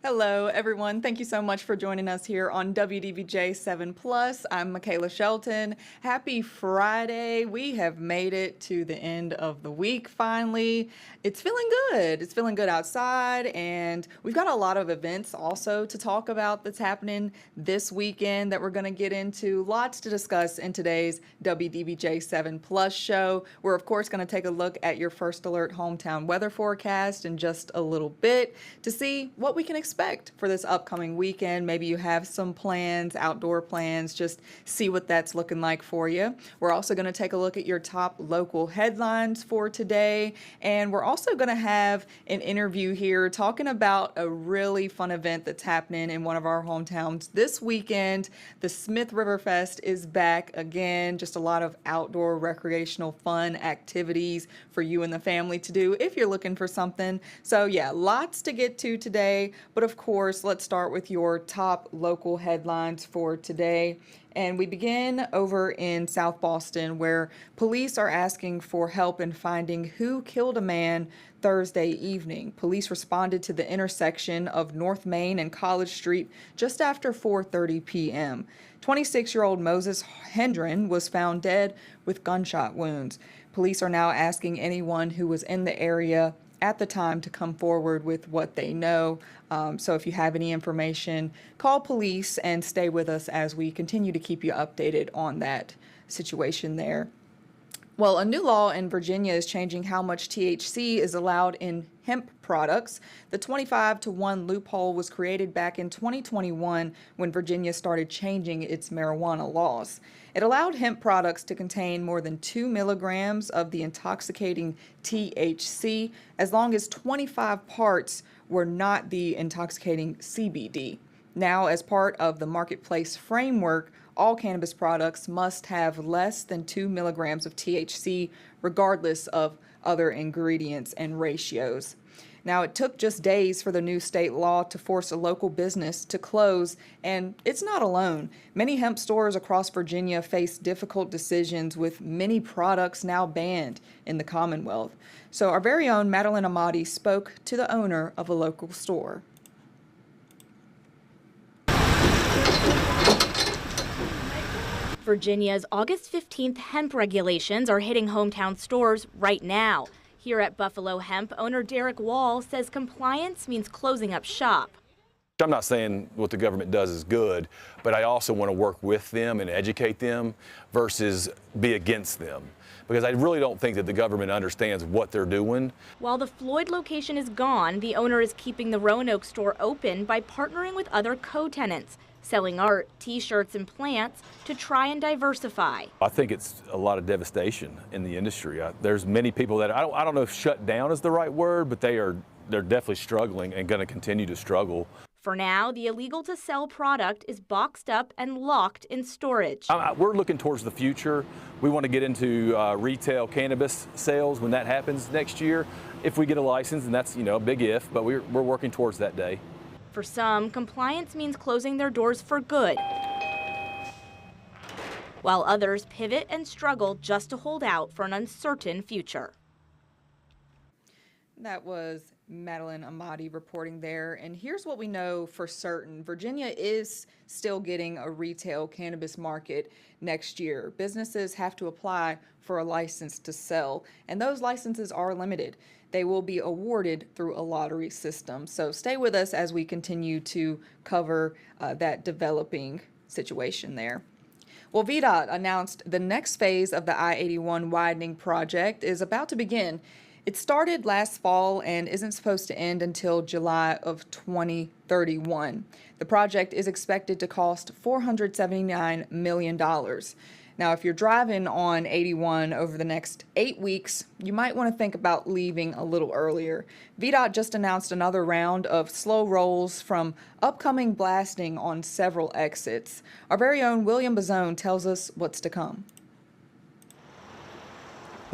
Hello, everyone. Thank you so much for joining us here on WDBJ7 Plus. I'm Michaela Shelton. Happy Friday. We have made it to the end of the week finally. It's feeling good. It's feeling good outside, and we've got a lot of events also to talk about that's happening this weekend that we're going to get into. Lots to discuss in today's WDBJ7 Plus show. We're, of course, going to take a look at your First Alert hometown weather forecast in just a little bit to see what we can expect for this upcoming weekend. Maybe you have some plans, outdoor plans, just see what that's looking like for you. We're also going to take a look at your top local headlines for today, and we're also going to have an interview here talking about a really fun event that's happening in one of our hometowns this weekend. The Smith River Fest is back again. Just a lot of outdoor recreational fun activities for you and the family to do if you're looking for something. So yeah, lots to get to today, but of course, let's start with your top local headlines for today. And we begin over in South Boston, where police are asking for help in finding who killed a man Thursday evening. Police responded to the intersection of North Main and College Street just after 4:30 p.m. 26-year-old Moses Hendren was found dead with gunshot wounds. Police are now asking anyone who was in the area at the time to come forward with what they know. So if you have any information, call police and stay with us as we continue to keep you updated on that situation there. Well, a new law in Virginia is changing how much THC is allowed in hemp products. The 25-to-1 loophole was created back in 2021 when Virginia started changing its marijuana laws. It allowed hemp products to contain more than 2 milligrams of the intoxicating THC as long as 25 parts were not the intoxicating CBD. Now, as part of the marketplace framework, all cannabis products must have less than 2 milligrams of THC, regardless of other ingredients and ratios. Now, it took just days for the new state law to force a local business to close, and it's not alone. Many hemp stores across Virginia face difficult decisions, with many products now banned in the Commonwealth. So our very own Madeline Amati spoke to the owner of a local store. Virginia's August 15th hemp regulations are hitting hometown stores right now. Here at Buffalo Hemp, owner Derek Wall says compliance means closing up shop. I'm not saying what the government does is good, but I also want to work with them and educate them versus be against them, because I really don't think that the government understands what they're doing. While the Floyd location is gone, the owner is keeping the Roanoke store open by partnering with other co-tenants, selling art, t-shirts, and plants to try and diversify. I think it's a lot of devastation in the industry. There's many people that, I don't know if shut down is the right word, but they're definitely struggling and going to continue to struggle. For now, the illegal to sell product is boxed up and locked in storage. We're looking towards the future. We want to get into retail cannabis sales when that happens next year. If we get a license, and that's, a big if, but we're working towards that day. For some, compliance means closing their doors for good, while others pivot and struggle just to hold out for an uncertain future. That was Madeline Amati reporting there. And here's what we know for certain. Virginia is still getting a retail cannabis market next year. Businesses have to apply for a license to sell, and those licenses are limited. They will be awarded through a lottery system. So stay with us as we continue to cover that developing situation there. Well, VDOT announced the next phase of the I-81 widening project is about to begin. It started last fall and isn't supposed to end until July of 2031. The project is expected to cost $479 million. Now, if you're driving on 81 over the next 8 weeks, you might want to think about leaving a little earlier. VDOT just announced another round of slow rolls from upcoming blasting on several exits. Our very own William Bazone tells us what's to come.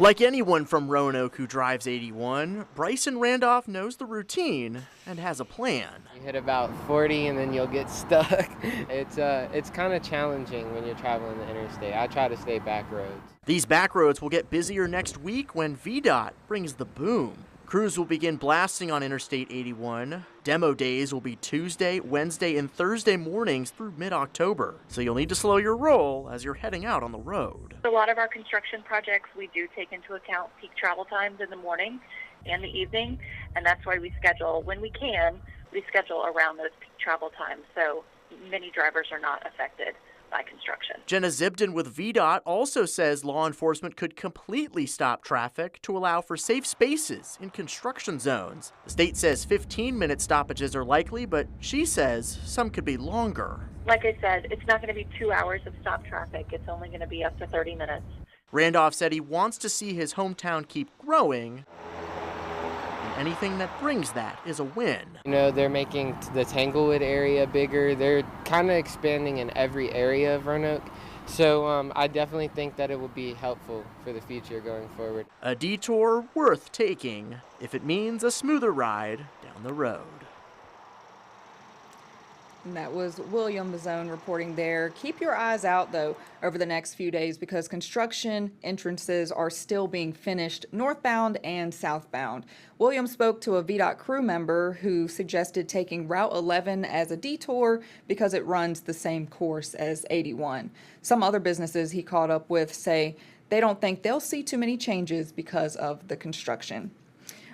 Like anyone from Roanoke who drives 81, Bryson Randolph knows the routine and has a plan. You hit about 40 and then you'll get stuck. It's kind of challenging when you're traveling the interstate. I try to stay back roads. These back roads will get busier next week when VDOT brings the boom. Crews will begin blasting on Interstate 81. Demo days will be Tuesday, Wednesday, and Thursday mornings through mid-October, so you'll need to slow your roll as you're heading out on the road. A lot of our construction projects, we do take into account peak travel times in the morning and the evening, and that's why we schedule, when we can, we schedule around those peak travel times, so many drivers are not affected by construction. Jenna Zibden with VDOT also says law enforcement could completely stop traffic to allow for safe spaces in construction zones. The state says 15-minute stoppages are likely, but she says some could be longer. Like I said, it's not going to be 2 hours of stop traffic. It's only going to be up to 30 minutes. Randolph said he wants to see his hometown keep growing, and anything that brings that is a win. You know, they're making the Tanglewood area bigger. They're kind of expanding in every area of Roanoke. So I definitely think that it will be helpful for the future going forward. A detour worth taking if it means a smoother ride down the road. And that was William Mazzone reporting there. Keep your eyes out, though, over the next few days because construction entrances are still being finished northbound and southbound. William spoke to a VDOT crew member who suggested taking Route 11 as a detour because it runs the same course as 81. Some other businesses he caught up with say they don't think they'll see too many changes because of the construction.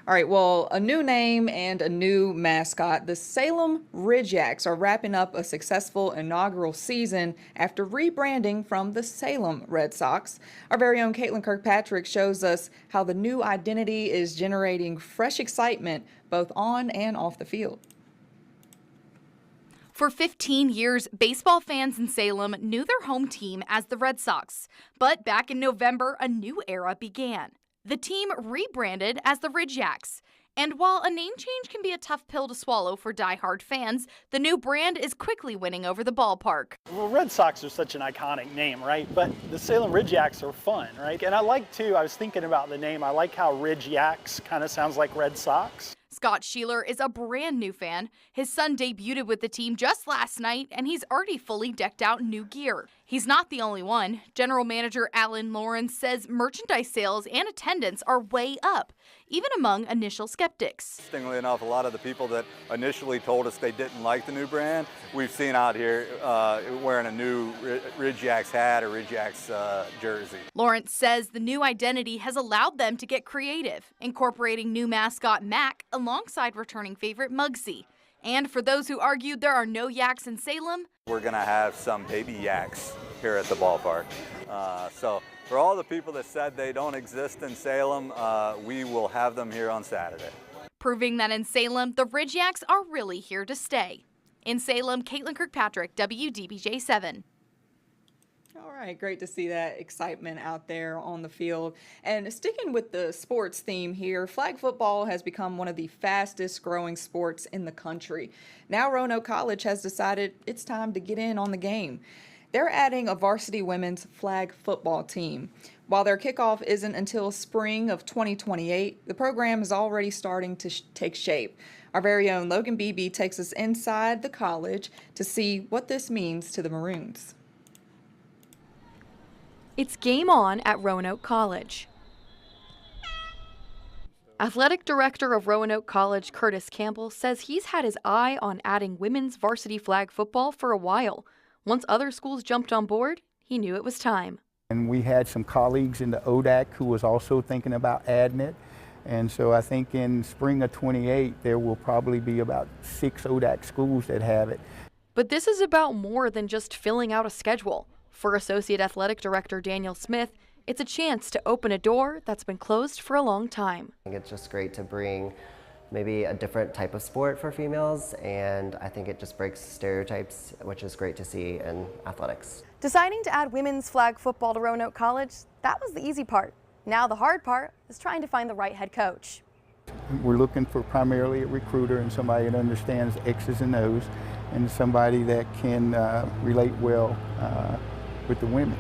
All right, well, a new name and a new mascot. The Salem Ridgeacs are wrapping up a successful inaugural season after rebranding from the Salem Red Sox. Our very own Caitlin Kirkpatrick shows us how the new identity is generating fresh excitement both on and off the field. For 15 years, baseball fans in Salem knew their home team as the Red Sox. But back in November, a new era began. The team rebranded as the Ridgeacs. And while a name change can be a tough pill to swallow for diehard fans, the new brand is quickly winning over the ballpark. Well, Red Sox are such an iconic name, right? But the Salem Ridgeacs are fun, right? And I like, too, I was thinking about the name, I like how Ridgeacs kind of sounds like Red Sox. Scott Sheeler is a brand new fan. His son debuted with the team just last night, and he's already fully decked out in new gear. He's not the only one. General Manager Alan Lawrence says merchandise sales and attendance are way up, even among initial skeptics. Interestingly enough, a lot of the people that initially told us they didn't like the new brand, we've seen out here wearing a new Ridgeacs hat or Ridgeacs jersey. Lawrence says the new identity has allowed them to get creative, incorporating new mascot Mac alongside returning favorite Muggsy. And for those who argued there are no yaks in Salem, we're going to have some baby yaks here at the ballpark. So for all the people that said they don't exist in Salem, we will have them here on Saturday. Proving that in Salem, the Ridgeacs are really here to stay. In Salem, Caitlin Kirkpatrick, WDBJ7. All right, great to see that excitement out there on the field. And sticking with the sports theme here, flag football has become one of the fastest growing sports in the country. Now Roanoke College has decided it's time to get in on the game. They're adding a varsity women's flag football team. While their kickoff isn't until spring of 2028, the program is already starting to take shape. Our very own Logan Beebe takes us inside the college to see what this means to the Maroons. It's game on at Roanoke College. Athletic Director of Roanoke College, Curtis Campbell, says he's had his eye on adding women's varsity flag football for a while. Once other schools jumped on board, he knew it was time. And we had some colleagues in the ODAC who was also thinking about adding it. And so I think in spring of 28, there will probably be about 6 ODAC schools that have it. But this is about more than just filling out a schedule. For Associate Athletic Director Daniel Smith, it's a chance to open a door that's been closed for a long time. I think it's just great to bring maybe a different type of sport for females, and I think it just breaks stereotypes, which is great to see in athletics. Deciding to add women's flag football to Roanoke College, that was the easy part. Now the hard part is trying to find the right head coach. We're looking for primarily a recruiter and somebody that understands X's and O's and somebody that can relate well with the women.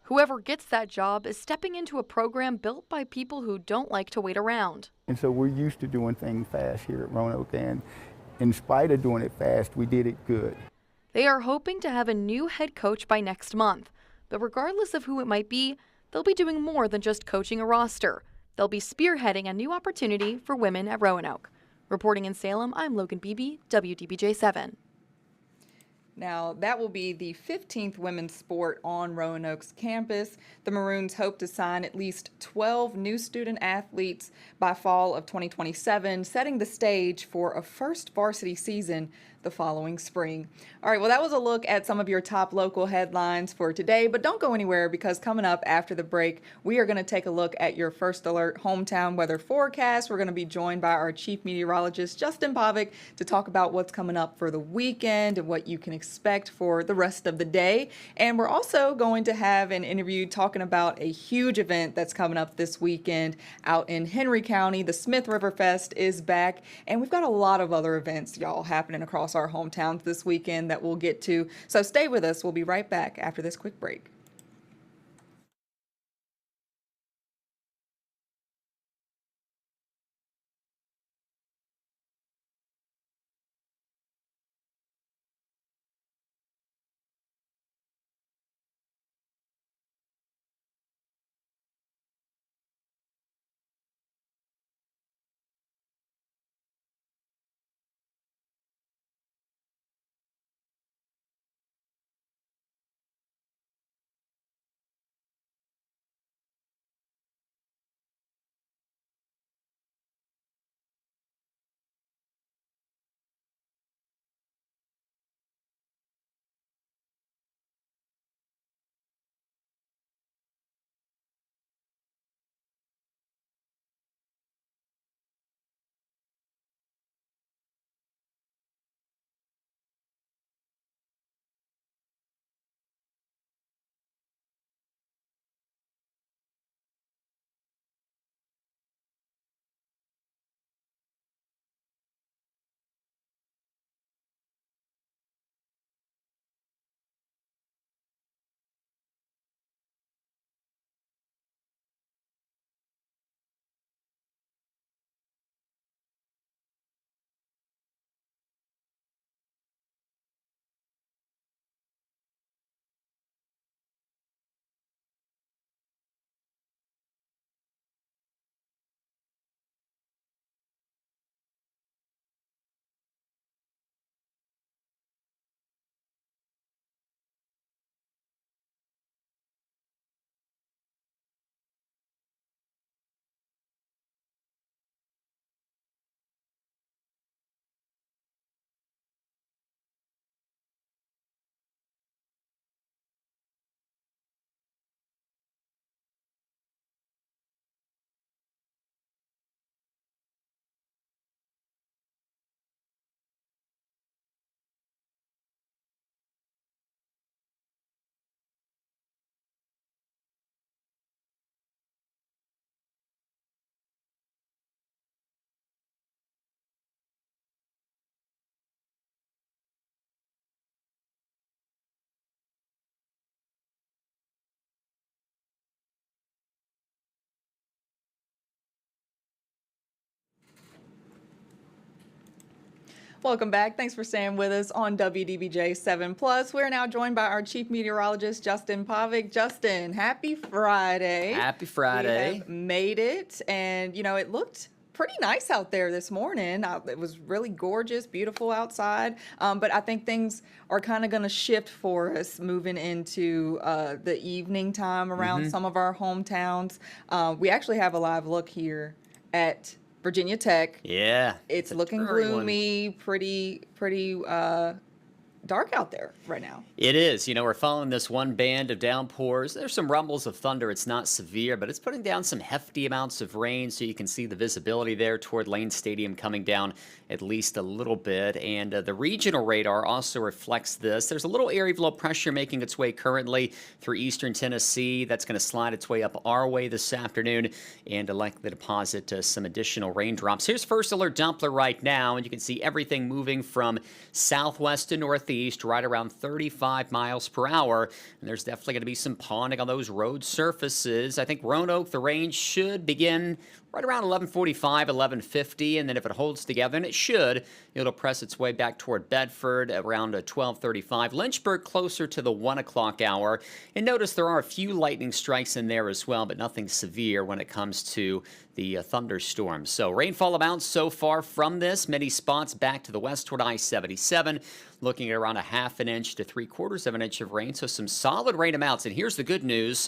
Whoever gets that job is stepping into a program built by people who don't like to wait around. And so we're used to doing things fast here at Roanoke, and in spite of doing it fast, we did it good. They are hoping to have a new head coach by next month, but regardless of who it might be, they'll be doing more than just coaching a roster. They'll be spearheading a new opportunity for women at Roanoke. Reporting in Salem, I'm Logan Beebe, WDBJ7. Now, that will be the 15th women's sport on Roanoke's campus. The Maroons hope to sign at least 12 new student athletes by fall of 2027, setting the stage for a first varsity season the following spring. All right, well, that was a look at some of your top local headlines for today, but don't go anywhere because coming up after the break, we are going to take a look at your First Alert hometown weather forecast. We're going to be joined by our chief meteorologist, Justin Pavic, to talk about what's coming up for the weekend and what you can expect for the rest of the day. And we're also going to have an interview talking about a huge event that's coming up this weekend out in Henry County. The Smith River Fest is back, and we've got a lot of other events, y'all, happening across our hometowns this weekend that we'll get to. So stay with us. We'll be right back after this quick break. Welcome back. Thanks for staying with us on WDBJ7 Plus. We're now joined by our chief meteorologist, Justin Pavic. Justin, happy Friday. Happy Friday. We have made it, and it looked pretty nice out there this morning. It was really gorgeous, beautiful outside, but I think things are kind of going to shift for us moving into the evening time around some of our hometowns. We actually have a live look here at Virginia Tech. Yeah. It's looking gloomy, pretty dark out there right now. It is. We're following this one band of downpours. There's some rumbles of thunder. It's not severe, but it's putting down some hefty amounts of rain, so you can see the visibility there toward Lane Stadium coming down at least a little bit. And the regional radar also reflects this. There's a little area of low pressure making its way currently through eastern Tennessee. That's going to slide its way up our way this afternoon and likely deposit some additional raindrops. Here's First Alert Doppler right now, and you can see everything moving from southwest to northeast. southeast, right around 35 miles per hour. And there's definitely going to be some ponding on those road surfaces. I think Roanoke, the range should begin right around 11:45, 11:50, and then if it holds together, and it should, it'll press its way back toward Bedford around 12:35. Lynchburg closer to the 1 o'clock hour. And notice there are a few lightning strikes in there as well, but nothing severe when it comes to the thunderstorms. So rainfall amounts so far from this, many spots back to the west toward I-77, looking at around a half an inch to 3/4 of an inch of rain. So some solid rain amounts. And here's the good news.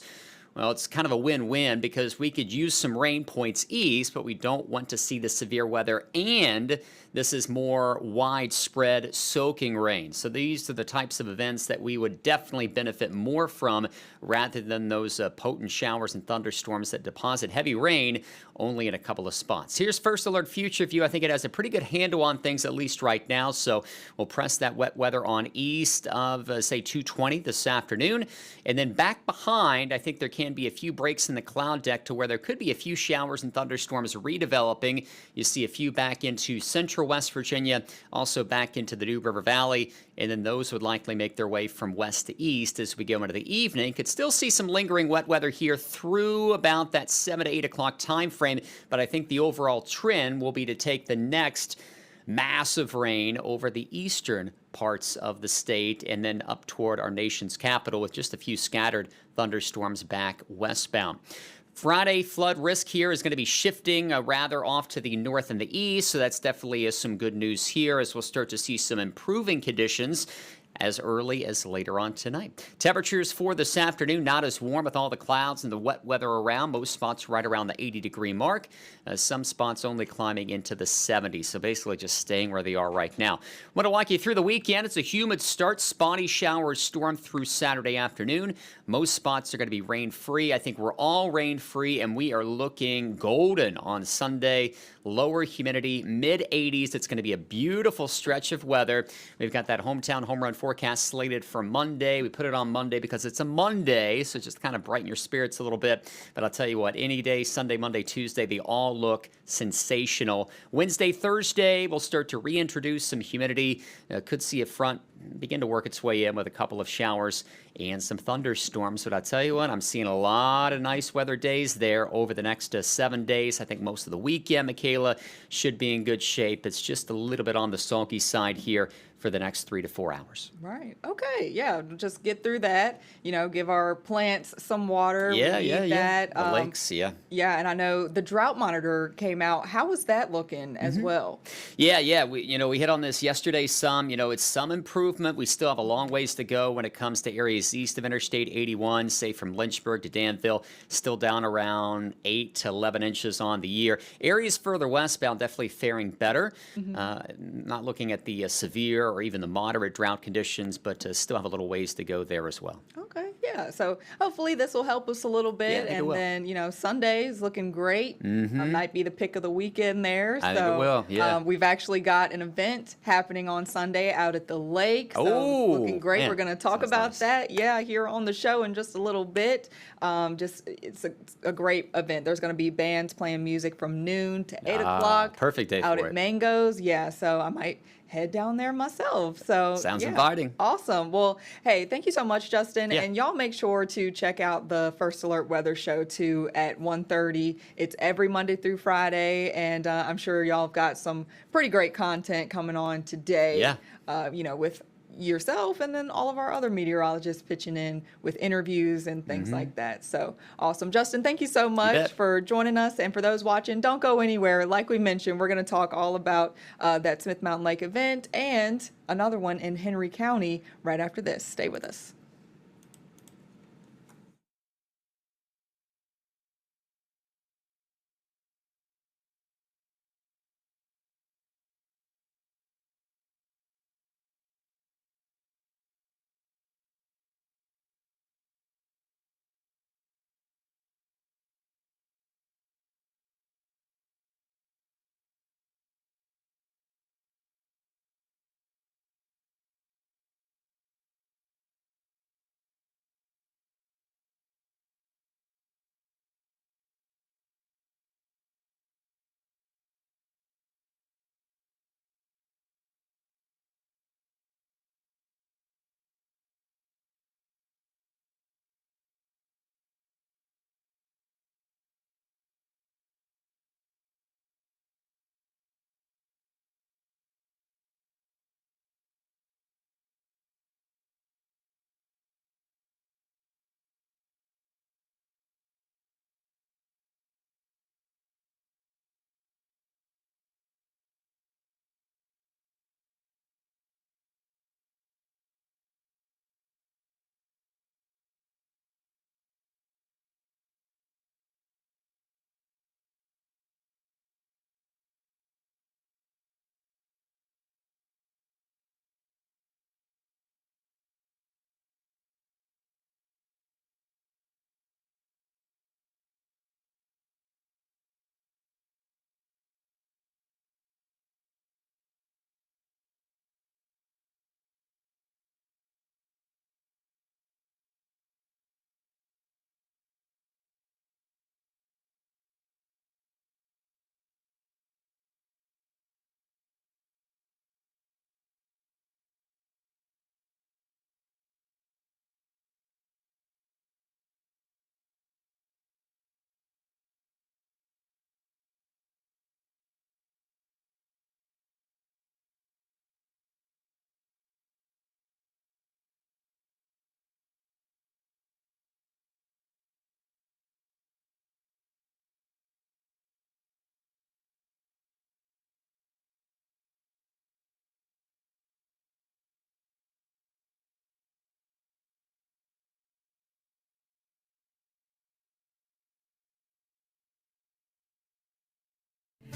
Well, it's kind of a win-win because we could use some rain points east, but we don't want to see the severe weather, and this is more widespread soaking rain. So these are the types of events that we would definitely benefit more from rather than those potent showers and thunderstorms that deposit heavy rain only in a couple of spots. Here's First Alert Future View. I think it has a pretty good handle on things, at least right now, so we'll press that wet weather on east of, say, 2:20 this afternoon. And then back behind, I think there can be a few breaks in the cloud deck to where there could be a few showers and thunderstorms redeveloping. You see a few back into central West Virginia, also back into the New River Valley, and then those would likely make their way from west to east as we go into the evening. Could still see some lingering wet weather here through about that 7 to 8 o'clock time frame, but I think the overall trend will be to take the next massive rain over the eastern parts of the state and then up toward our nation's capital with just a few scattered thunderstorms back westbound. Friday, flood risk here is going to be shifting rather off to the north and the east, so that's definitely some good news here as we'll start to see some improving conditions as early as later on tonight. Temperatures for this afternoon, not as warm with all the clouds and the wet weather around. Most spots right around the 80-degree mark. Some spots only climbing into the 70s, so basically just staying where they are right now. Want to walk you through the weekend. It's a humid start. Spotty showers storm through Saturday afternoon. Most spots are going to be rain-free. I think we're all rain-free, and we are looking golden on Sunday. Lower humidity, mid-80s. It's going to be a beautiful stretch of weather. We've got that hometown home run forecast slated for Monday. We put it on Monday because it's a Monday, so just kind of brighten your spirits a little bit. But I'll tell you what, any day, Sunday, Monday, Tuesday, they all look sensational. Wednesday, Thursday, we'll start to reintroduce some humidity. Could see a front begin to work its way in with a couple of showers and some thunderstorms. But I'll tell you what, I'm seeing a lot of nice weather days there over the next 7 days. I think most of the weekend, Michaela, should be in good shape. It's just a little bit on the sulky side here for the next 3 to 4 hours. Right. Okay. Yeah. Just get through that. Give our plants some water. Yeah, we need that. The lakes, yeah. Yeah, and I know the drought monitor came out. How was that looking as well? Yeah. We hit on this yesterday some. It's some improvement. We still have a long ways to go when it comes to areas east of Interstate 81, say from Lynchburg to Danville, still down around 8 to 11 inches on the year. Areas further westbound definitely faring better. Not looking at the severe or even the moderate drought conditions, but still have a little ways to go there as well. Okay, yeah. So hopefully this will help us a little bit. Yeah, I think it and will. then, Sunday is looking great. Might be the pick of the weekend there. I think it will, yeah. We've actually got an event happening on Sunday out at the lake. So Oh, it's looking great. man, We're going to talk sounds about nice. that, here on the show in just a little bit. It's a great event. There's going to be bands playing music from noon to 8 o'clock. Perfect day out for at it. Mango's. Yeah, so I might head down there myself. So Sounds yeah. inviting. Awesome. Well, hey, thank you so much, Justin. Yeah. And y'all make sure to check out the First Alert Weather Show too at 1:30. It's every Monday through Friday, and I'm sure y'all have got some pretty great content coming on today. Yeah. With yourself and then all of our other meteorologists pitching in with interviews and things like that. So awesome. Justin, thank you so much bet. for joining us. And for those watching, don't go anywhere. Like we mentioned, we're going to talk all about that Smith Mountain Lake event and another one in Henry County right after this. Stay with us.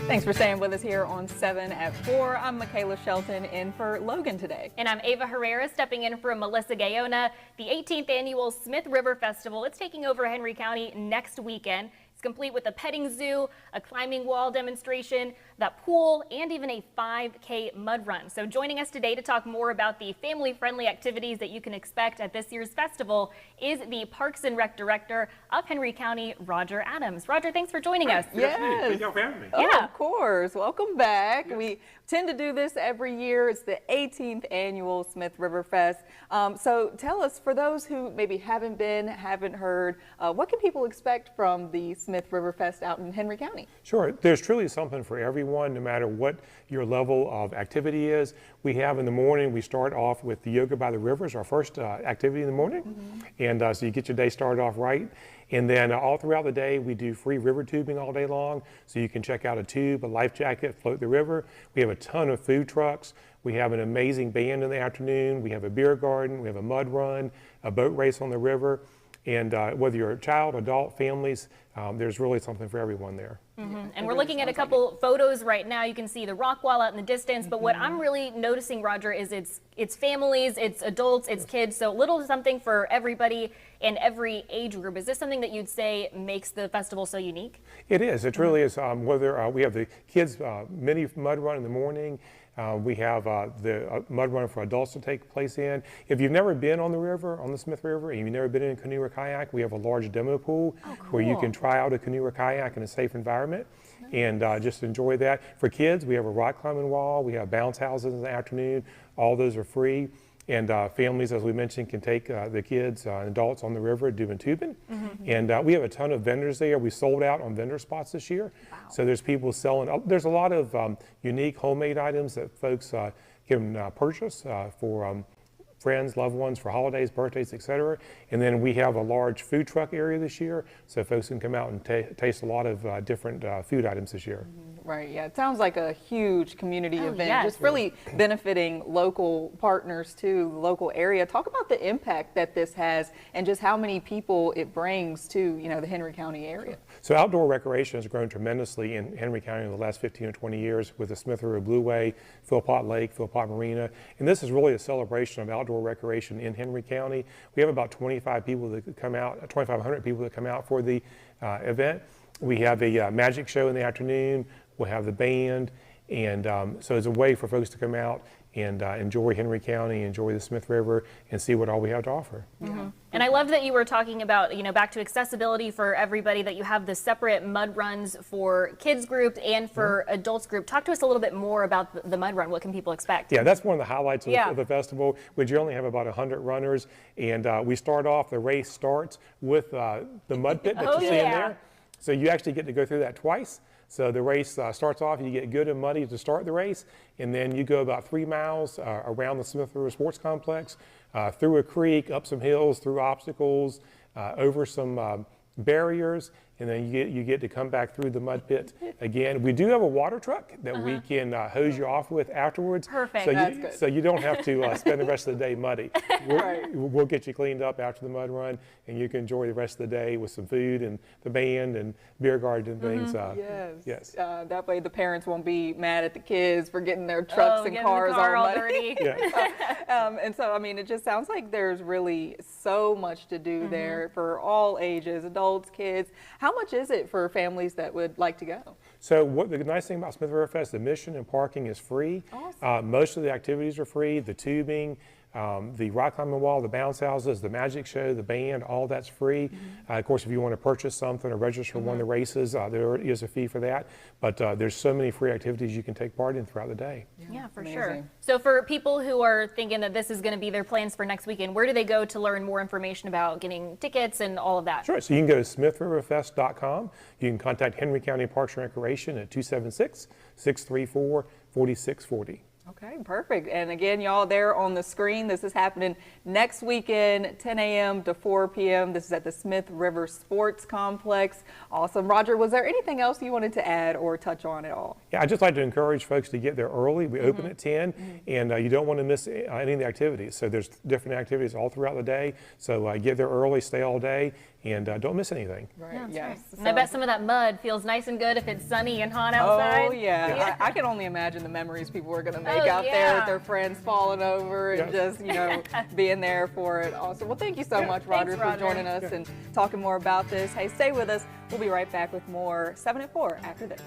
Thanks for staying with us here on 7 at 4. I'm Michaela Shelton in for Logan today. And I'm Ava Herrera stepping in for Melissa Gayona. The 18th annual Smith River Festival, it's taking over Henry County next weekend. It's complete with a petting zoo, a climbing wall demonstration, that pool, and even a 5K mud run. So joining us today to talk more about the family-friendly activities that you can expect at this year's festival is the Parks and Rec Director of Henry County, Roger Adams. Roger, thanks for joining us. Yes. Thank you for having me. Oh, of course. Welcome back. Yes. We tend to do this every year. It's the 18th annual Smith River Fest. So tell us, for those who maybe haven't been, haven't heard, what can people expect from the Smith River Fest out in Henry County? Sure. There's truly something for everyone, no matter what your level of activity is. We have in the morning, we start off with the Yoga by the Rivers, our first activity in the morning. And so you get your day started off right. And then all throughout the day, we do free river tubing all day long. So you can check out a tube, a life jacket, float the river. We have a ton of food trucks. We have an amazing band in the afternoon. We have a beer garden. We have a mud run, a boat race on the river. And whether you're a child, adult, families, there's really something for everyone there. And we're looking at a couple photos right now. You can see the rock wall out in the distance, but what I'm really noticing, Roger, is it's families, it's adults, it's kids, so little something for everybody in every age group. Is this something that you'd say makes the festival so unique? It is. It really is. Whether we have the kids mini mud run in the morning, we have the mud run for adults to take place in. If you've never been on the river, on the Smith River, and you've never been in a canoe or kayak, we have a large demo pool where you can try out a canoe or kayak in a safe environment and just enjoy that. For kids, we have a rock climbing wall, we have bounce houses in the afternoon. All those are free. And families, as we mentioned, can take the kids and adults on the river doing tubing. And we have a ton of vendors there. We sold out on vendor spots this year. Wow. So there's people selling. There's a lot of unique homemade items that folks can purchase for friends, loved ones, for holidays, birthdays, etc. And then we have a large food truck area this year, so folks can come out and taste a lot of different food items this year. Right, yeah, it sounds like a huge community event, yes. just really benefiting local partners too, the local area. Talk about the impact that this has and just how many people it brings to, the Henry County area. So outdoor recreation has grown tremendously in Henry County in the last 15 or 20 years with the Smith River Blueway, Philpott Lake, Philpott Marina, and this is really a celebration of outdoor recreation in Henry County. We have about 2,500 people that come out for the event. We have a magic show in the afternoon. We'll have the band, and so it's a way for folks to come out and enjoy Henry County, enjoy the Smith River, and see what all we have to offer. And I love that you were talking about, back to accessibility for everybody, that you have the separate mud runs for kids group and for adults group. Talk to us a little bit more about the mud run. What can people expect? Yeah, that's one of the highlights of the festival. We generally have about 100 runners, and we start off, the race starts with the mud pit that you see in there. So you actually get to go through that twice. So the race starts off, you get good and muddy to start the race, and then you go about 3 miles around the Smith River Sports Complex, through a creek, up some hills, through obstacles, over some barriers, and then you get to come back through the mud pit again. We do have a water truck that we can hose you off with afterwards. Perfect. So That's good. So you don't have to spend the rest of the day muddy. We'll get you cleaned up after the mud run, and you can enjoy the rest of the day with some food and the band and beer garden and things. Yes. That way the parents won't be mad at the kids for getting their trucks and cars all muddy. And so, it just sounds like there's really so much to do there for all ages, adults, kids. How much is it for families that would like to go? So the nice thing about Smith River Fest, admission and parking is free. Awesome. Most of the activities are free. The tubing, the rock climbing wall, the bounce houses, the magic show, the band, all that's free. Of course, if you want to purchase something or register for one of the races, there is a fee for that. But there's so many free activities you can take part in throughout the day. Yeah, for sure. So for people who are thinking that this is going to be their plans for next weekend, where do they go to learn more information about getting tickets and all of that? Sure. So you can go to smithriverfest.com. You can contact Henry County Parks and Recreation at 276-634-4640. Okay, perfect. And again, y'all, there on the screen, this is happening next weekend, 10 a.m. to 4 p.m. This is at the Smith River Sports Complex. Awesome. Roger, was there anything else you wanted to add or touch on at all? Yeah, I'd just like to encourage folks to get there early. We open at 10, and you don't want to miss any of the activities. So there's different activities all throughout the day. So get there early, stay all day, and don't miss anything. Right. Yeah, Yes. And I bet some of that mud feels nice and good if it's sunny and hot outside. Oh yeah, I can only imagine the memories people are gonna make Oh, out there yeah. with their friends falling over and just being there for it. Awesome. Well, thank you so much, Roger, Thanks, for Roger. joining us and talking more about this. Hey, stay with us. We'll be right back with more 7 at 4 after this.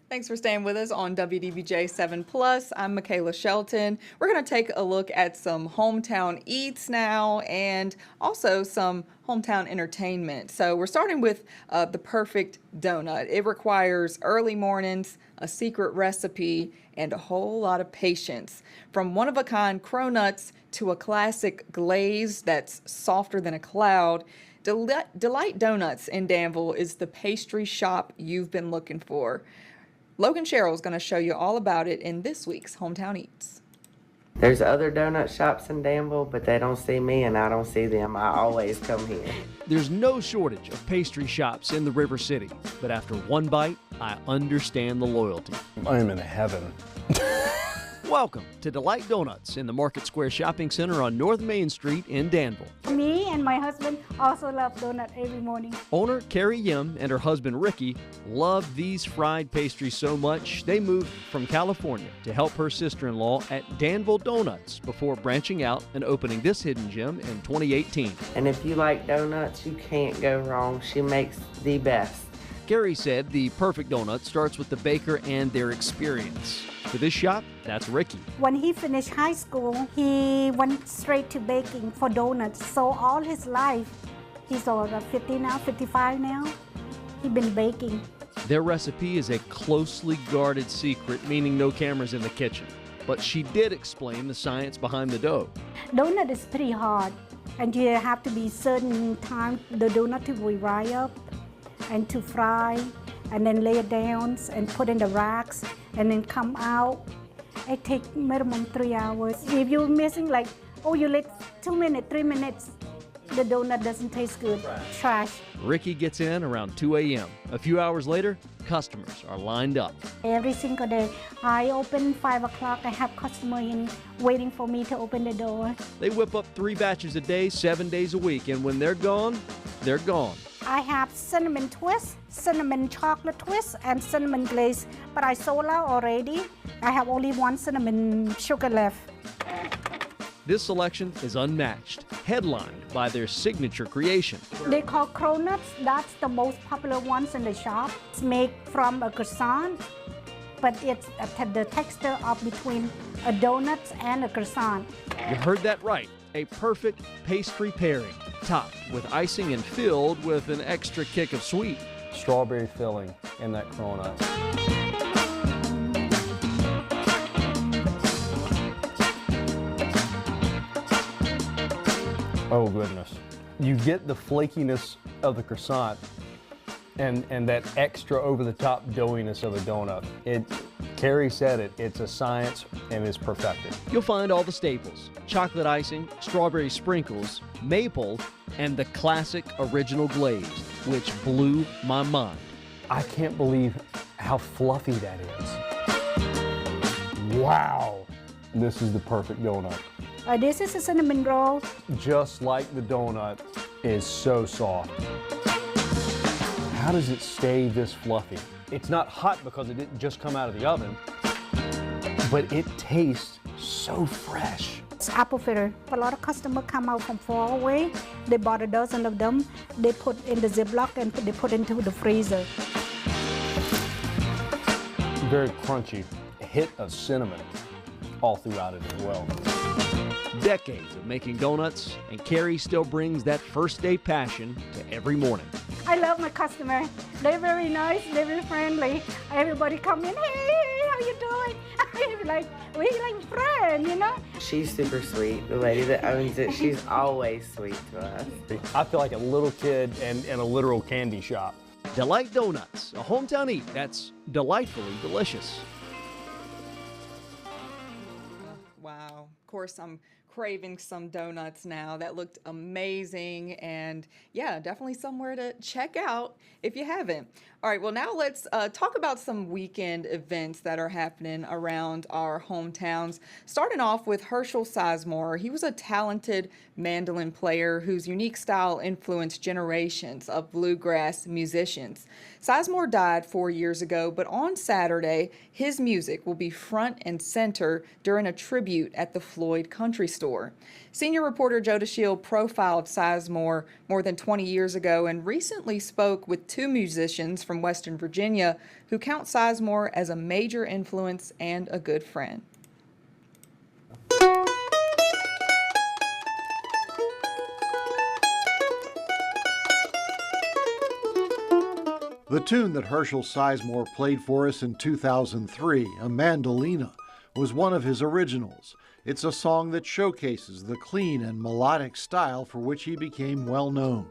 Thanks for staying with us on WDBJ7 Plus. I'm Michaela Shelton. We're going to take a look at some hometown eats now and also some hometown entertainment. So we're starting with the perfect donut. It requires early mornings, a secret recipe, and a whole lot of patience. From one-of-a-kind cronuts to a classic glaze that's softer than a cloud, Delight Donuts in Danville is the pastry shop you've been looking for. Logan Sherrill is going to show you all about it in this week's Hometown Eats. There's other donut shops in Danville, but they don't see me and I don't see them. I always come here. There's no shortage of pastry shops in the River City, but after one bite, I understand the loyalty. I am in heaven. Welcome to Delight Donuts in the Market Square Shopping Center on North Main Street in Danville. Me and my husband also love donut every morning. Owner Carrie Yim and her husband Ricky love these fried pastries so much they moved from California to help her sister-in-law at Danville Donuts before branching out and opening this hidden gem in 2018. And if you like donuts, you can't go wrong. She makes the best. Carrie said the perfect donut starts with the baker and their experience. For this shop, that's Ricky. When he finished high school, he went straight to baking for donuts. So all his life, he's over 50 now, 55 now, he's been baking. Their recipe is a closely guarded secret, meaning no cameras in the kitchen. But she did explain the science behind the dough. Donut is pretty hard, and you have to be certain time the donut to be rye up and to fry, and then lay it down and put in the racks, and then come out. It takes minimum 3 hours. If you're missing like Oh, you let 2 minutes, 3 minutes. The donut doesn't taste good. Trash. Ricky gets in around 2 a.m. A few hours later, customers are lined up. Every single day. I open 5 o'clock. I have customer in waiting for me to open the door. They whip up 3 batches a day, 7 days a week, and when they're gone, they're gone. I have cinnamon twist, cinnamon chocolate twist, and cinnamon glaze, but I sold out already. I have only 1 cinnamon sugar left. This selection is unmatched, headlined by their signature creation. They call cronuts. That's the most popular ones in the shop. It's made from a croissant, but it's the texture of between a donut and a croissant. You heard that right. A perfect pastry pairing, topped with icing and filled with an extra kick of sweet. Strawberry filling in that cronut. Oh goodness. You get the flakiness of the croissant and that extra over-the-top doughiness of the donut. Carrie said it, it's a science and it's perfected. You'll find all the staples: chocolate icing, strawberry sprinkles, maple, and the classic original glaze, which blew my mind. I can't believe how fluffy that is. Wow. This is the perfect donut. This is a cinnamon roll. Just like the donut, is so soft. How does it stay this fluffy? It's not hot because it didn't just come out of the oven, but it tastes so fresh. It's apple fritter. A lot of customers come out from far away. They bought a dozen of them. They put in the Ziploc and they put into the freezer. Very crunchy. A hit of cinnamon all throughout it as well. Decades of making donuts, and Carrie still brings that first day passion to every morning. I love my customer. They're very nice, they're very friendly. Everybody come in, hey, how you doing? We're like friends, you know? She's super sweet. The lady that owns it, she's always sweet to us. I feel like a little kid in a literal candy shop. Delight Donuts, a hometown eat that's delightfully delicious. Wow. Of course, I'm craving some donuts now. That looked amazing, and yeah, definitely somewhere to check out if you haven't. All right, well, now let's talk about some weekend events that are happening around our hometowns. Starting off with Herschel Sizemore. He was a talented mandolin player whose unique style influenced generations of bluegrass musicians. Sizemore died 4 years ago, but on Saturday, his music will be front and center during a tribute at the Floyd Country Store. Senior reporter Joe DeShield profiled Sizemore more than 20 years ago and recently spoke with 2 musicians from Western Virginia who count Sizemore as a major influence and a good friend. The tune that Herschel Sizemore played for us in 2003, A Mandolina, was one of his originals. It's a song that showcases the clean and melodic style for which he became well known.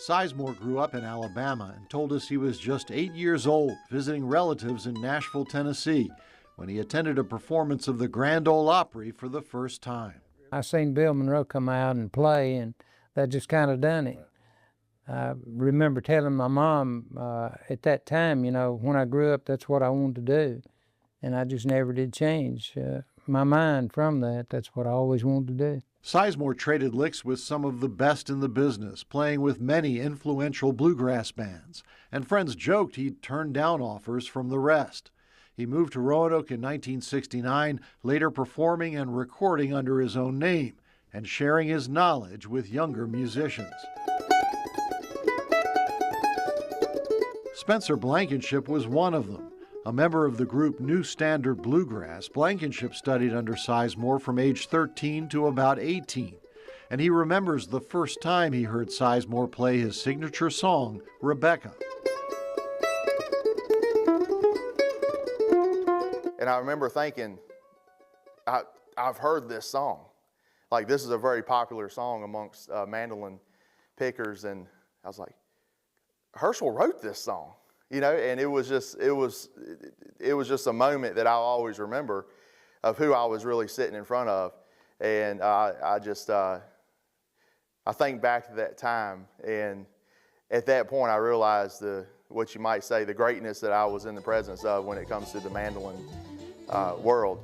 Sizemore grew up in Alabama and told us he was just 8 years old, visiting relatives in Nashville, Tennessee, when he attended a performance of the Grand Ole Opry for the first time. I seen Bill Monroe come out and play, and that just kind of done it. I remember telling my mom at that time, you know, when I grew up, that's what I wanted to do. And I just never did change my mind from that. That's what I always wanted to do. Sizemore traded licks with some of the best in the business, playing with many influential bluegrass bands. And friends joked he'd turned down offers from the rest. He moved to Roanoke in 1969, later performing and recording under his own name and sharing his knowledge with younger musicians. Spencer Blankenship was one of them. A member of the group New Standard Bluegrass, Blankenship studied under Sizemore from age 13 to about 18, and he remembers the first time he heard Sizemore play his signature song, Rebecca. And I remember thinking, I've heard this song. Like, this is a very popular song amongst mandolin pickers, and I was like, Herschel wrote this song. you know, and it was just a moment that I'll always remember of who I was really sitting in front of. And I think back to that time, and at that point I realized what you might say, the greatness that I was in the presence of when it comes to the mandolin world.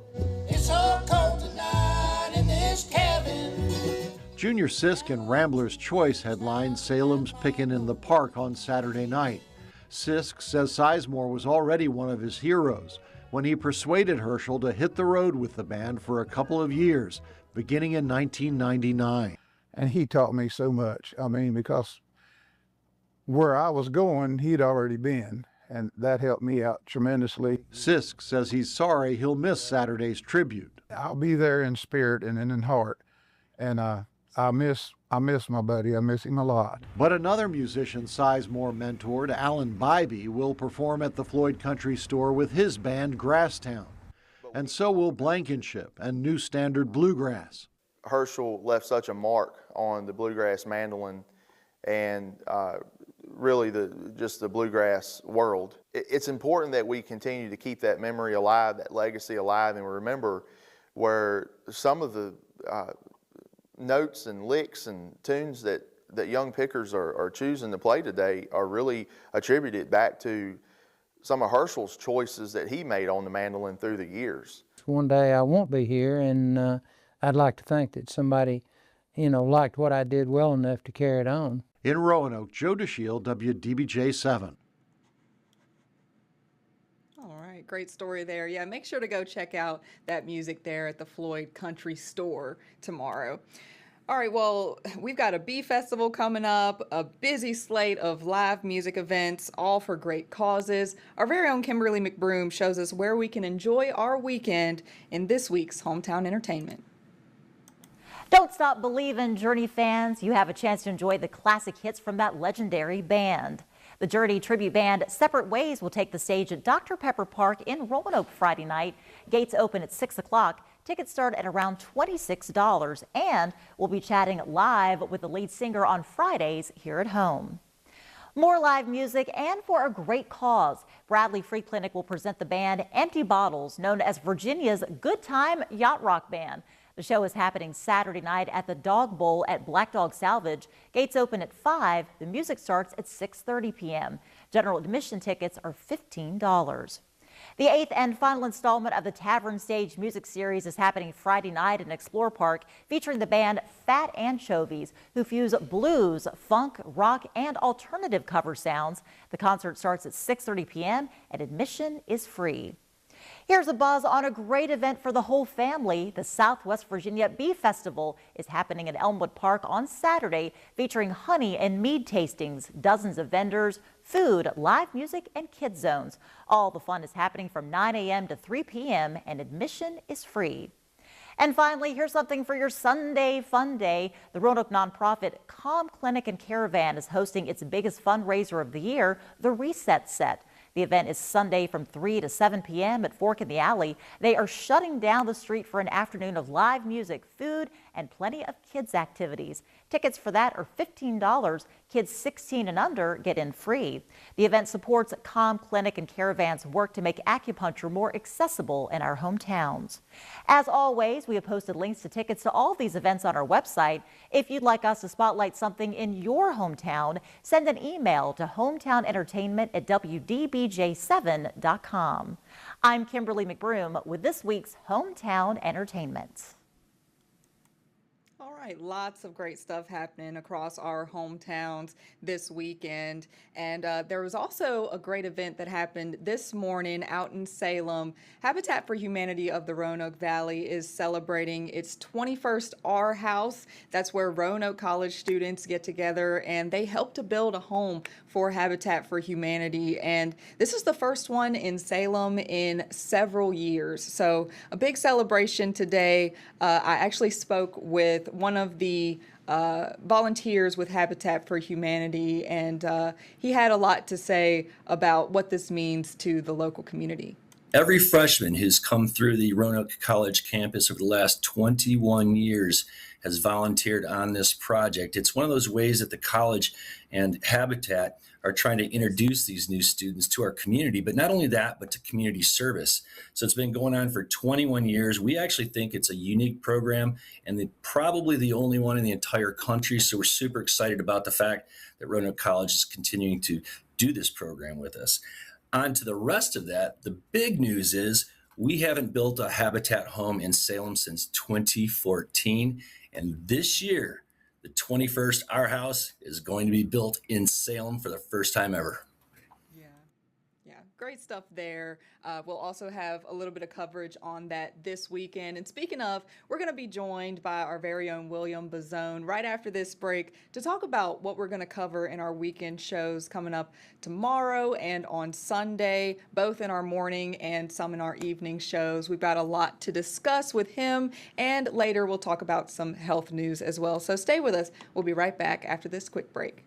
It's so cold tonight in this cabin. Junior Sisk and Rambler's Choice headlined Salem's Pickin' in the Park on Saturday night. Sisk says Sizemore was already one of his heroes when he persuaded Herschel to hit the road with the band for a couple of years, beginning in 1999. And he taught me so much. I mean, because where I was going, he'd already been, and that helped me out tremendously. Sisk says he's sorry he'll miss Saturday's tribute. I'll be there in spirit and in heart, and I miss my buddy. I miss him a lot. But another musician Sizemore mentored, Alan Bybee, will perform at the Floyd Country Store with his band Grasstown. And so will Blankenship and New Standard Bluegrass. Herschel left such a mark on the bluegrass mandolin and really just the bluegrass world. It's important that we continue to keep that memory alive, that legacy alive, and remember where some of the notes and licks and tunes that young pickers are choosing to play today are really attributed back to some of Herschel's choices that he made on the mandolin through the years. One day I won't be here, and I'd like to think that somebody, liked what I did well enough to carry it on. In Roanoke, Joe DeShiel, WDBJ7. All right, great story there. Yeah, make sure to go check out that music there at the Floyd Country Store tomorrow. All right, well, we've got a bee festival coming up, a busy slate of live music events, all for great causes. Our very own Kimberly McBroom shows us where we can enjoy our weekend in this week's Hometown Entertainment. Don't stop believing, Journey fans. You have a chance to enjoy the classic hits from that legendary band. The Journey tribute band Separate Ways will take the stage at Dr. Pepper Park in Roanoke Friday night. Gates open at 6 o'clock. Tickets start at around $26, and we'll be chatting live with the lead singer on Fridays here at home. More live music and for a great cause. Bradley Free Clinic will present the band Empty Bottles, known as Virginia's Good Time Yacht Rock Band. The show is happening Saturday night at the Dog Bowl at Black Dog Salvage. Gates open at 5. The music starts at 6:30 p.m. General admission tickets are $15. The 8th and final installment of the Tavern Stage Music Series is happening Friday night in Explore Park, featuring the band Fat Anchovies, who fuse blues, funk, rock, and alternative cover sounds. The concert starts at 6:30 p.m. and admission is free. Here's a buzz on a great event for the whole family. The Southwest Virginia Bee Festival is happening in Elmwood Park on Saturday, featuring honey and mead tastings, dozens of vendors, food, live music, and kids zones. All the fun is happening from 9 a.m. to 3 p.m. and admission is free. And finally, here's something for your Sunday fun day. The Roanoke nonprofit Calm Clinic and Caravan is hosting its biggest fundraiser of the year, the Reset Set. The event is Sunday from 3 to 7 p.m. at Fork in the Alley. They are shutting down the street for an afternoon of live music, food, and plenty of kids' activities. Tickets for that are $15. Kids 16 and under get in free. The event supports Calm Clinic and Caravan's work to make acupuncture more accessible in our hometowns. As always, we have posted links to tickets to all these events on our website. If you'd like us to spotlight something in your hometown, send an email to hometownentertainment@WDBJ7.com. I'm Kimberly McBroom with this week's Hometown Entertainment. All right, lots of great stuff happening across our hometowns this weekend. And there was also a great event that happened this morning out in Salem. Habitat for Humanity of the Roanoke Valley is celebrating its 21st R House. That's where Roanoke College students get together and they help to build a home for Habitat for Humanity. And this is the first one in Salem in several years. So a big celebration today. I actually spoke with one of the volunteers with Habitat for Humanity, and he had a lot to say about what this means to the local community. Every freshman who's come through the Roanoke College campus over the last 21 years has volunteered on this project. It's one of those ways that the college and Habitat are trying to introduce these new students to our community, but not only that, but to community service. So it's been going on for 21 years. We actually think it's a unique program and probably the only one in the entire country. So we're super excited about the fact that Roanoke College is continuing to do this program with us. On to the rest of that, the big news is we haven't built a Habitat home in Salem since 2014. And this year, the 21st, our house is going to be built in Salem for the first time ever. Yeah, great stuff there. We'll also have a little bit of coverage on that this weekend. And speaking of, we're going to be joined by our very own William Bazone right after this break to talk about what we're going to cover in our weekend shows coming up tomorrow and on Sunday, both in our morning and some in our evening shows. We've got a lot to discuss with him, and later we'll talk about some health news as well. So stay with us. We'll be right back after this quick break.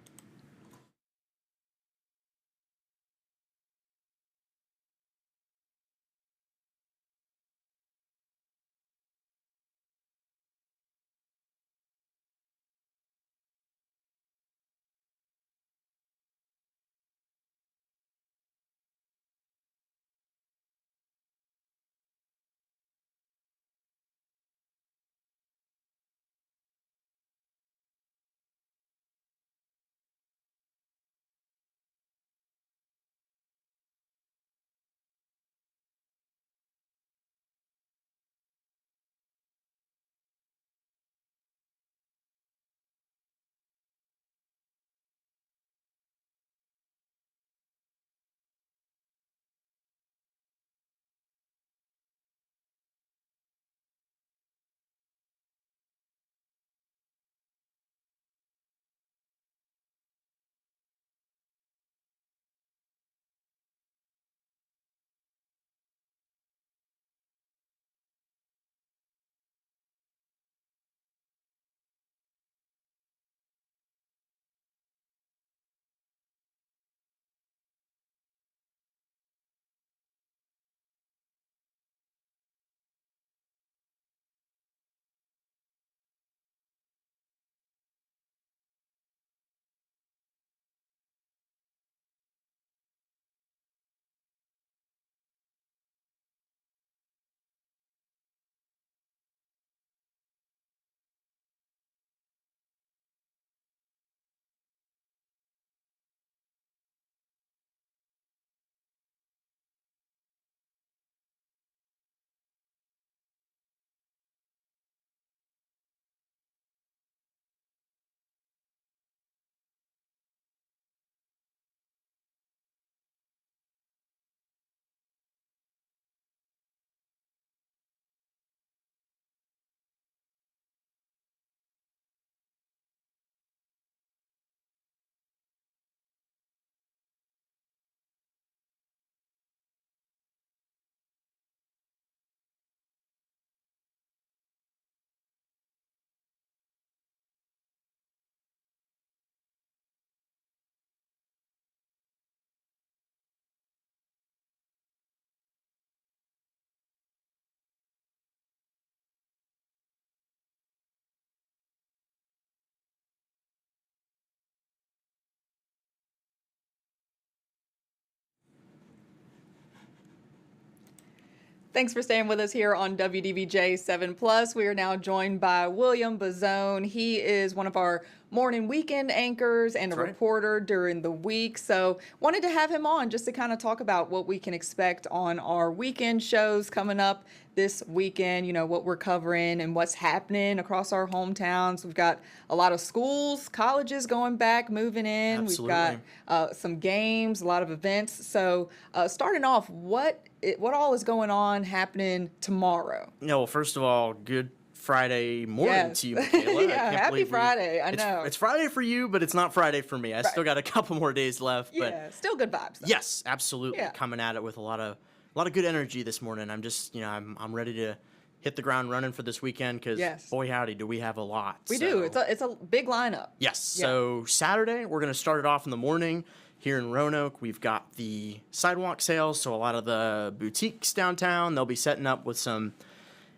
Thanks for staying with us here on WDBJ7 Plus. We are now joined by William Bazone. He is one of our morning weekend anchors and a reporter during the week. So wanted to have him on just to kind of talk about what we can expect on our weekend shows coming up this weekend, you know, what we're covering and what's happening across our hometowns. We've got a lot of schools, colleges going back, moving in. Absolutely. We've got some games, a lot of events. So starting off, what all is going on happening tomorrow? No, well, first of all, good Friday morning to you, Michaela. Yeah, happy Friday. I know. It's Friday for you, but it's not Friday for me. I still got a couple more days left. Yeah, but still good vibes, though. Yes, absolutely. Yeah. Coming at it with a lot of good energy this morning. I'm just, I'm ready to hit the ground running for this weekend because, boy, howdy, do we have a lot. We do. It's a big lineup. Yes. Yeah. So Saturday, we're going to start it off in the morning. Here in Roanoke, we've got the sidewalk sales, so a lot of the boutiques downtown, they'll be setting up with some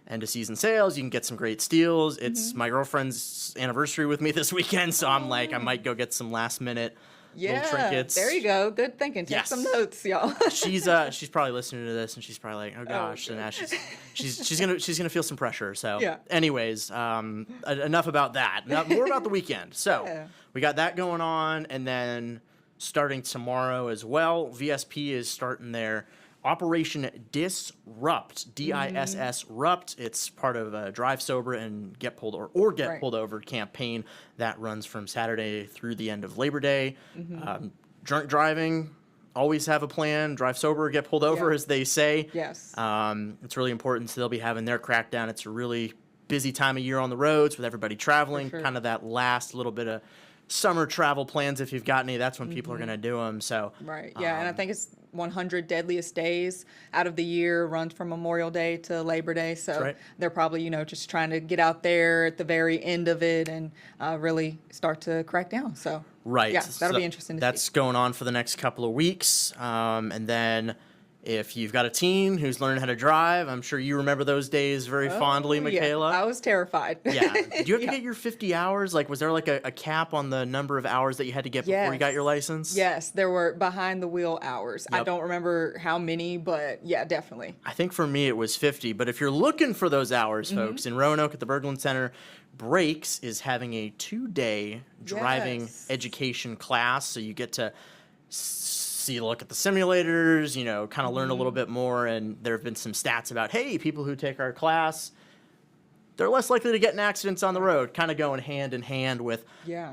end of season sales. You can get some great steals. It's my girlfriend's anniversary with me this weekend, so I'm like, I might go get some last minute little trinkets. There you go. Good thinking. Take some notes, y'all. She's probably listening to this and she's probably like, oh gosh, and now she's gonna feel some pressure. So anyways, enough about that. Now, more about the weekend. So we got that going on, and then starting tomorrow as well, VSP is starting their Operation Disrupt, DISS-RUPT. It's part of a Drive Sober and Get Pulled or Get Pulled Over campaign that runs from Saturday through the end of Labor Day. Drunk driving, always have a plan. Drive sober, get pulled over, as they say. Yes. It's really important. So they'll be having their crackdown. It's a really busy time of year on the roads with everybody traveling. Kind of that last little bit of summer travel plans, if you've got any. That's when people are going to do them. So and I think it's 100 deadliest days out of the year, runs from Memorial Day to Labor Day. So they're probably, just trying to get out there at the very end of it and really start to crack down. So yeah, that'll be interesting to see. That's going on for the next couple of weeks. And then if you've got a teen who's learning how to drive, I'm sure you remember those days very fondly, Michaela. I was terrified. Yeah. Did you have to get your 50 hours? Like, was there like a cap on the number of hours that you had to get before you got your license? Yes, there were behind the wheel hours. I don't remember how many, but yeah, definitely. I think for me it was 50. But if you're looking for those hours, folks, in Roanoke at the Berglund Center, Brakes is having a 2-day driving education class. So you get to look at the simulators, kind of learn a little bit more. And there have been some stats about, hey, people who take our class, they're less likely to get in accidents on the road, kind of going hand in hand with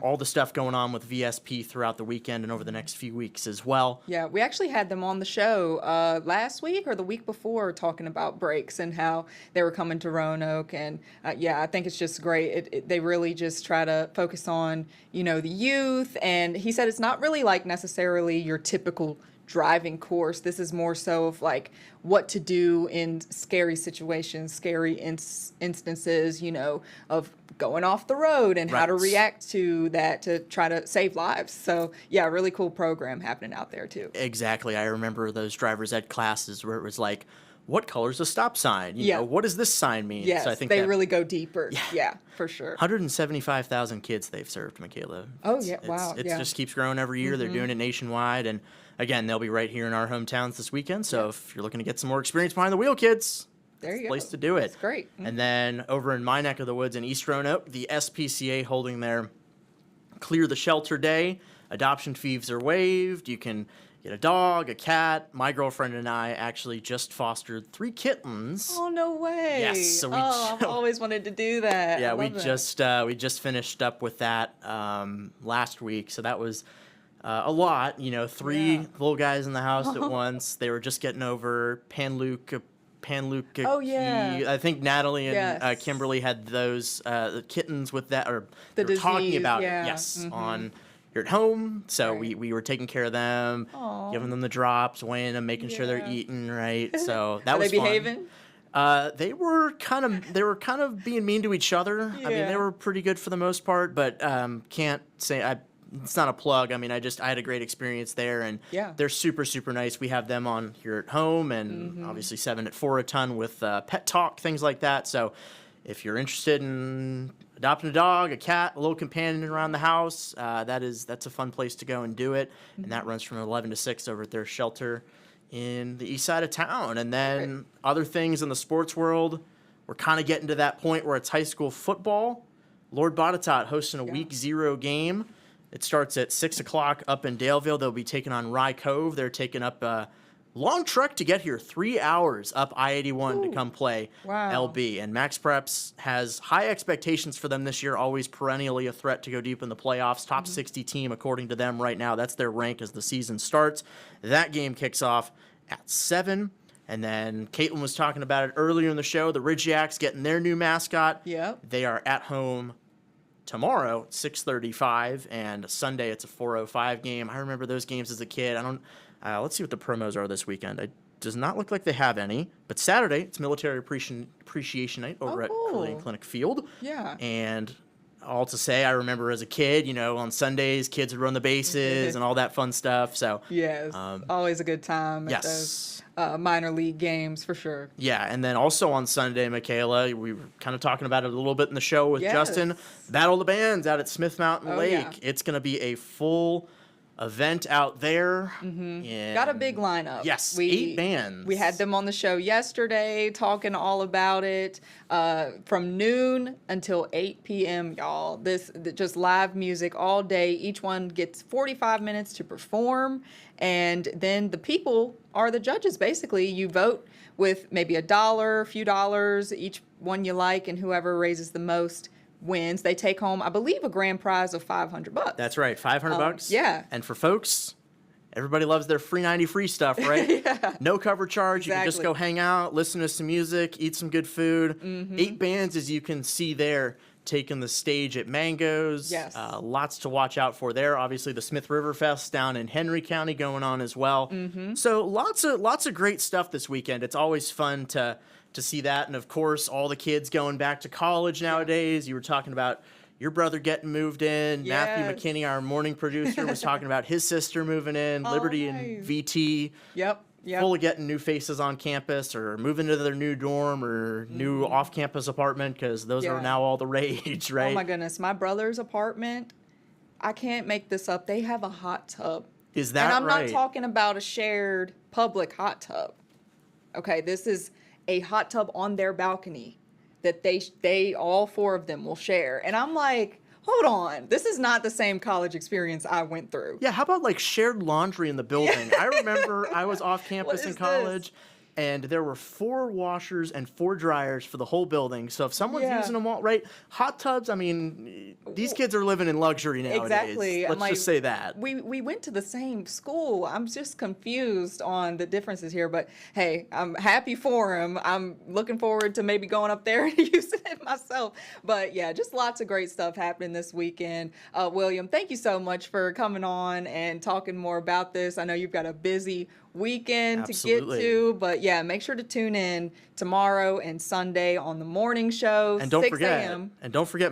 all the stuff going on with VSP throughout the weekend and over the next few weeks as well. Yeah, we actually had them on the show last week or the week before talking about Brakes and how they were coming to Roanoke. And I think it's just great. They really just try to focus on, the youth. And he said it's not really like necessarily your typical driving course. This is more so of like what to do in scary situations, scary instances, of going off the road and how to react to that to try to save lives. So yeah, really cool program happening out there too. Exactly. I remember those driver's ed classes where it was like, what color's a stop sign? What does this sign mean? Yes, so I think they really go deeper. Yeah, for sure. 175,000 kids they've served, Michaela. Oh, wow. It just keeps growing every year. They're doing it nationwide. And again, they'll be right here in our hometowns this weekend. So if you're looking to get some more experience behind the wheel, kids, there you go. Place to do it. That's great. And then over in my neck of the woods in East Roanoke, the SPCA holding their Clear the Shelter Day. Adoption fees are waived. You can get a dog, a cat. My girlfriend and I actually just fostered 3 kittens. Oh, no way. Yes. So I've always wanted to do that. Yeah, we just finished up with that last week. So that was a lot. 3 little guys in the house at once. They were just getting over Panluke. Oh, yeah. I think Natalie and Kimberly had those kittens with that, or the they were talking disease, about it. On here at home. So we were taking care of them, giving them the drops, weighing them, making sure they're eating right. So that was fun. Are they behaving? They were kind of being mean to each other. I mean, they were pretty good for the most part, but can't say it's not a plug. I mean, I had a great experience there, and they're super, super nice. We have them on here at home, and obviously 7 at 4 a ton with Pet Talk, things like that. So if you're interested in adopting a dog, a cat, a little companion around the house, that's a fun place to go and do it. And that runs from 11 to 6 over at their shelter in the east side of town. And then other things in the sports world, we're kind of getting to that point where it's high school football. Lord Botetourt hosting a week 0 game. It starts at 6 o'clock up in Daleville. They'll be taking on Rye Cove. They're taking up a long trek to get here, 3 hours up I-81 to come play LB. And Max Preps has high expectations for them this year, always perennially a threat to go deep in the playoffs. Top 60 team, according to them right now. That's their rank as the season starts. That game kicks off at 7. And then Caitlin was talking about it earlier in the show. The Ridgeyacks getting their new mascot. Yep. They are at home tomorrow at 6:35, and Sunday it's a 4:05 game. I remember those games as a kid. Let's see what the promos are this weekend. It does not look like they have any. But Saturday, it's Military Appreciation Night over at Curly and Clinic Field. Yeah. And all to say, I remember as a kid, you know, on Sundays, kids would run the bases and all that fun stuff. So yes, always a good time at those minor league games for sure. Yeah, and then also on Sunday, Michaela, we were kind of talking about it a little bit in the show with Justin. Battle of the Bands out at Smith Mountain Lake. Yeah. It's going to be a full event out there. Got a big lineup. Yes, 8 bands. We had them on the show yesterday talking all about it from noon until 8 p.m., y'all. This just live music all day. Each one gets 45 minutes to perform, and then the people are the judges. Basically, you vote with maybe a few dollars, each one you like, and whoever raises the most wins. They take home, I believe, a grand prize of $500. That's right, $500. Yeah. And for folks, everybody loves their free 90 free stuff, right? No cover charge. You can just go hang out, listen to some music, eat some good food. 8 bands, as you can see there, taking the stage at Mango's. Yes. Lots to watch out for there. Obviously, the Smith River Fest down in Henry County going on as well. So lots of great stuff this weekend. It's always fun to see that. And of course, all the kids going back to college nowadays. You were talking about your brother getting moved in. Matthew McKinney, our morning producer, was talking about his sister moving in. Liberty and VT. Yep. Full of getting new faces on campus or moving to their new dorm or new off-campus apartment, because those are now all the rage, right? Oh my goodness. My brother's apartment, I can't make this up. They have a hot tub. Is that right? And I'm right? not talking about a shared public hot tub. Okay, this is a hot tub on their balcony that they all 4 of them will share. And I'm like, hold on, this is not the same college experience I went through. Yeah, how about like shared laundry in the building? I remember I was off campus in college, and there were 4 washers and 4 dryers for the whole building. So if someone's using them all, right? Hot tubs, I mean, these kids are living in luxury nowadays. Exactly. Let's just say that. We went to the same school. I'm just confused on the differences here, but hey, I'm happy for him. I'm looking forward to maybe going up there and using it myself. But yeah, just lots of great stuff happening this weekend. William, thank you so much for coming on and talking more about this. I know you've got a busy weekend to get to, but yeah, make sure to tune in tomorrow and Sunday on the morning show. And don't 6 forget, a.m.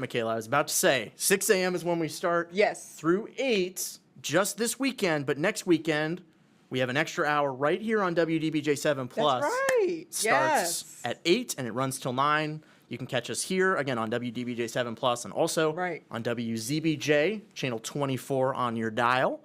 Michaela, I was about to say 6 a.m. is when we start. Yes. Through 8 just this weekend, but next weekend we have an extra hour right here on WDBJ7 Plus. That's right. Starts at 8 and it runs till 9. You can catch us here again on WDBJ7 Plus and also on WZBJ channel 24 on your dial,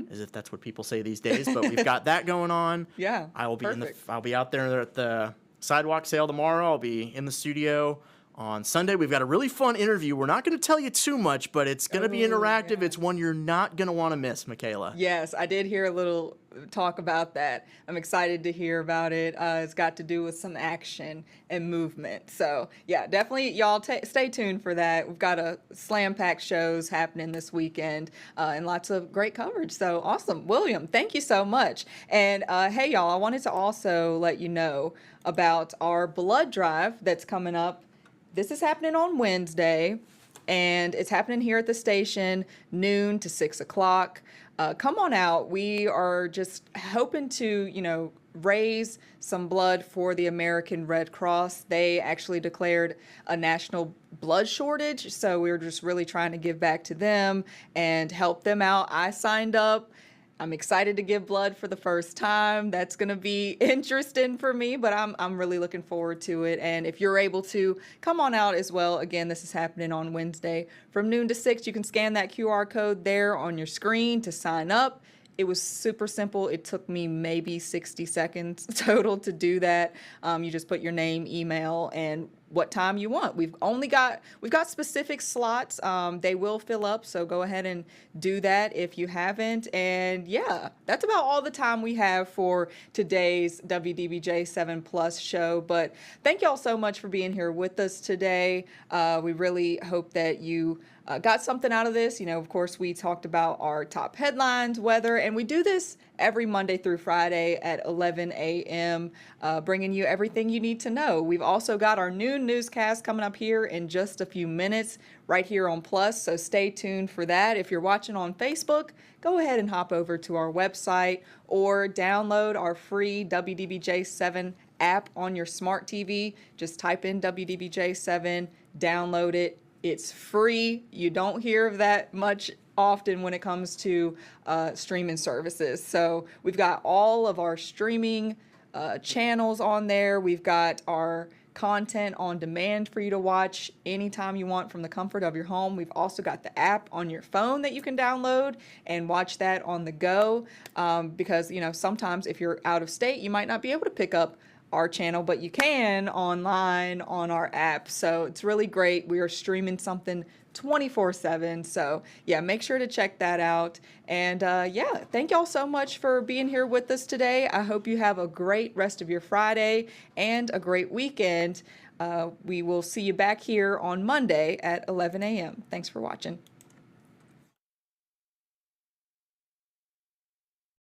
as if that's what people say these days. But we've got that going on. Yeah, I will be I'll be out there at the sidewalk sale tomorrow. I'll be in the studio on Sunday. We've got a really fun interview. We're not going to tell you too much, but it's going to be interactive. It's one you're not going to want to miss, Michaela. Yes, I did hear a little talk about that. I'm excited to hear about it. It's got to do with some action and movement. So yeah, definitely y'all stay tuned for that. We've got a slam-packed shows happening this weekend and lots of great coverage. So awesome. William, thank you so much. And hey y'all, I wanted to also let you know about our blood drive that's coming up. This is happening on Wednesday, and it's happening here at the station, noon to 6 o'clock. Come on out. We are just hoping to, raise some blood for the American Red Cross. They actually declared a national blood shortage, so we were just really trying to give back to them and help them out. I signed up. I'm excited to give blood for the first time. That's going to be interesting for me, but I'm really looking forward to it. And if you're able to, come on out as well. Again, this is happening on Wednesday from noon to 6. You can scan that QR code there on your screen to sign up. It was super simple. It took me maybe 60 seconds total to do that. You just put your name, email, and what time you want. We've got specific slots. They will fill up, so go ahead and do that if you haven't. And yeah, that's about all the time we have for today's WDBJ7 Plus show. But thank y'all so much for being here with us today. We really hope that you got something out of this. Of course, we talked about our top headlines, weather, and we do this every Monday through Friday at 11 a.m., bringing you everything you need to know. We've also got our noon newscast coming up here in just a few minutes right here on Plus, so stay tuned for that. If you're watching on Facebook, go ahead and hop over to our website or download our free WDBJ7 app on your smart TV. Just type in WDBJ7, download it, It's free. You don't hear of that much often when it comes to streaming services. So we've got all of our streaming channels on there. We've got our content on demand for you to watch anytime you want from the comfort of your home. We've also got the app on your phone that you can download and watch that on the go, because, you know, sometimes if you're out of state, you might not be able to pick up our channel, but you can online on our app. So it's really great. We are streaming something 24/7. So yeah, make sure to check that out. And yeah, thank y'all so much for being here with us today. I hope you have a great rest of your Friday and a great weekend. We will see you back here on Monday at 11 a.m. Thanks for watching.